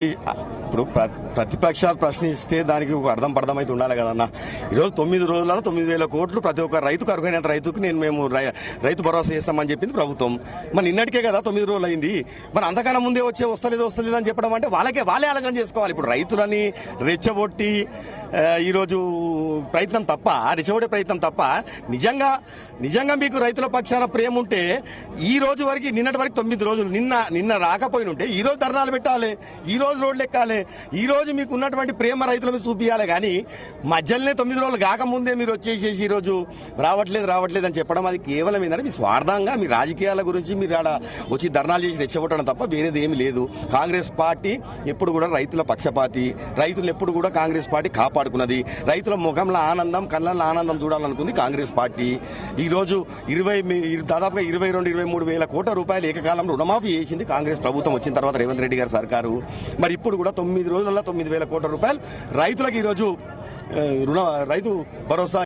ఇప్పుడు ప్రతిపక్షాలు ప్రశ్నిస్తే దానికి ఒక అర్థమైతే ఉండాలి కదన్న. ఈరోజు 9 రోజులలో 9,000 కోట్లు ప్రతి ఒక్క రైతుకు అర్హులైనంత రైతుకు మేము రైతు భరోసా చేస్తామని చెప్పింది ప్రభుత్వం. మరి నిన్నటికే కదా 9 రోజులు అయింది. మరి అంతకన్నా ముందే వస్తలేదు అని చెప్పడం అంటే వాళ్ళే ఆలోచన చేసుకోవాలి. ఇప్పుడు రైతులని రెచ్చగొట్టి ఈరోజు రెచ్చగొట్టే ప్రయత్నం తప్ప నిజంగా మీకు రైతుల పక్షాన ప్రేమ ఉంటే ఈ రోజు వరకు నిన్నటి వరకు 9 రోజులు నిన్న రాకపోయిన ఉంటే ఈ రోజు ధర్నాలు పెట్టాలి, ఈ రోజు రోడ్లు ఎక్కాలి, ఈ రోజు మీకు ఉన్నటువంటి ప్రేమ రైతుల మీద చూపించాలి. కానీ మధ్యలోనే 9 రోజులు కాకముందే మీరు వచ్చేసేసి ఈ రోజు రావట్లేదు అని చెప్పడం అది కేవలం ఏంటంటే మీ స్వార్థంగా మీ రాజకీయాల గురించి మీరు ఆడ వచ్చి ధర్నాలు చేసి రెచ్చగొట్టడం తప్ప వేరేది ఏమి లేదు. కాంగ్రెస్ పార్టీ ఎప్పుడు కూడా రైతుల పక్షపాతి, రైతులు ఎప్పుడు కూడా కాంగ్రెస్ పార్టీ కాపాడుకున్నది. రైతుల ముఖంలో ఆనందం, కళ్ళల్లో ఆనందం చూడాలనుకుంది కాంగ్రెస్ పార్టీ. ఈరోజు దాదాపుగా 22-23 వేల కోట్ల రూపాయలు ఏకకాలంలో రుణమాఫీ చేసింది కాంగ్రెస్ ప్రభుత్వం వచ్చిన తర్వాత రేవంత్ రెడ్డి గారి సర్కారు. మరి ఇప్పుడు కూడా 9 రోజులలో 9,000 కోట్ల రూపాయలు రైతులకు ఈరోజు రైతు భరోసా